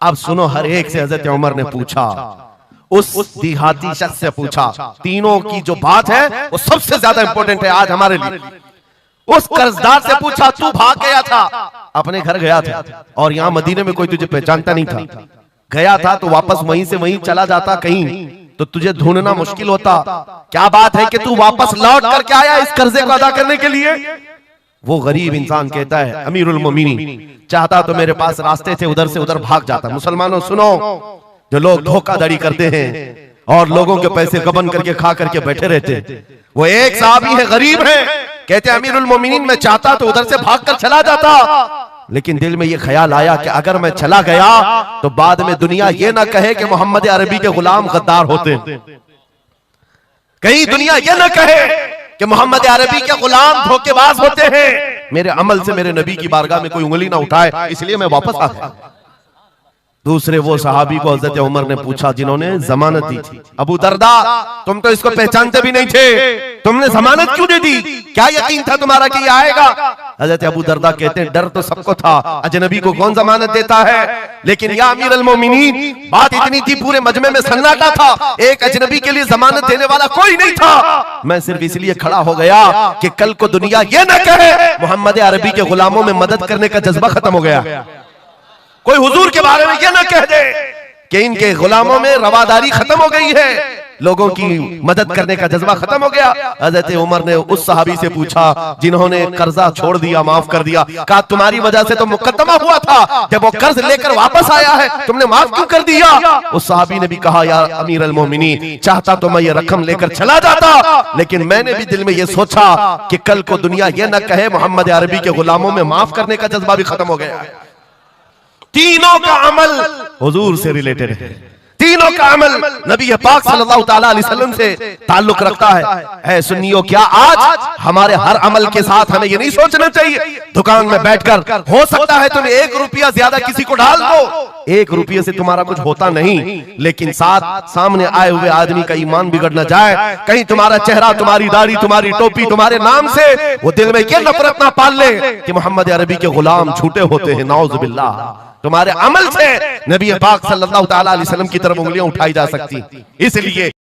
अब सुनो, हर एक से हजरत उमर ने पूछा, उस देहाती शख्स से पूछा, तीनों की जो बात है वो सबसे ज्यादा इंपॉर्टेंट है आज हमारे लिए। उस कर्जदार से पूछा, तू भाग गया था, अपने घर गया था और यहां मदीने में कोई तुझे पहचानता नहीं था, गया था तो वापस वहीं से वहीं चला जाता कहीं तो तुझे ढूंढना मुश्किल होता। क्या बात है कि तू वापस लौट करके आया इस कर्जे को अदा करने के लिए? वो गरीब इंसान कहता है, अमीरुल मोमिनीन चाहता तो मेरे पास रास्ते थे, उधर से उधर भाग जाता। मुसलमानों सुनो, जो लोग धोखाधड़ी करते हैं और लोगों के पैसे गबन करके खा करके बैठे रहते, वो एक साहबी है, गरीब है, कहते अमीरुल मोमिनीन मैं चाहता तो उधर से भागकर चला जाता, लेकिन दिल में ये ख्याल आया कि अगर मैं चला गया तो बाद में दुनिया ये ना कहे कि मोहम्मद अरबी के गुलाम गद्दार होते, कहीं दुनिया ये ना कहे कि मोहम्मद अरबी के गुलाम धोखेबाज होते हैं। मेरे अमल से मेरे नबी की बारगाह में कोई उंगली ना उठाए, इसलिए मैं वापस आ गया। दूसरे वो सहाबी को हजरत उमर ने पूछा जिन्होंने जमानत दी थी, अबू दरदा तुम तो इसको पहचानते भी नहीं थे, तुमने जमानत क्यों दे दी? क्या यकीन था तुम्हारा कि ये आएगा? हजरत अबू दरदा कहते हैं, डर तो सबको था, अजनबी को कौन जमानत देता है, लेकिन या अमीरुल मोमिनीन बात इतनी थी, पूरे मजमे में सन्नाटा था, एक अजनबी के लिए जमानत देने वाला कोई नहीं था। मैं सिर्फ इसलिए खड़ा हो गया कि कल को दुनिया ये ना कहे मोहम्मद अरबी के गुलामों में मदद करने का जज्बा खत्म हो गया, कोई हुजूर के बारे में यह ना कह दे कि इनके गुलामों में रवादारी खत्म हो गई है, लोगों की मदद करने का जज्बा खत्म हो गया। हजरत उमर ने उस सहाबी से पूछा जिन्होंने कर्जा छोड़ दिया, माफ कर दिया, कहा तुम्हारी वजह से तो मुकद्दमा हुआ था, जब वो कर्ज लेकर वापस आया है तुमने माफ क्यों कर दिया? उस सहाबी ने भी कहा, या अमीरुल मोमिनीन चाहता तो मैं ये रकम लेकर चला जाता, लेकिन मैंने भी दिल में ये सोचा कि कल को दुनिया ये न कहे मोहम्मद अरबी के गुलामों में माफ करने का जज्बा भी खत्म हो गया। तीनों का अमल हुजूर से रिलेटेड है, तीनों का अमल नबी पाक सल्लल्लाहु ताला अलैहि वसल्लम से ताल्लुक रखता है। सुन्नियों, क्या आज हमारे हर अमल के साथ हमें ये नहीं सोचना चाहिए दुकान में बैठकर हो सकता है तुम 1 रुपया ज्यादा किसी को डाल दो, 1 रुपये से तुम्हारा कुछ होता नहीं, लेकिन साथ सामने आए हुए आदमी का ईमान बिगड़ न जाए, कहीं तुम्हारा चेहरा, तुम्हारी दाढ़ी, तुम्हारी टोपी, तुम्हारे नाम से वो दिल में ये नफरत ना पाल ले कि मोहम्मद अरबी के गुलाम छूटे होते हैं, नाउज़ बिल्लाह। तुम्हारे अमल से नबी पाक सल्लल्लाहु ताला अलैहि वसल्लम की तरफ उंगलियां उठाई जा सकती, इसलिए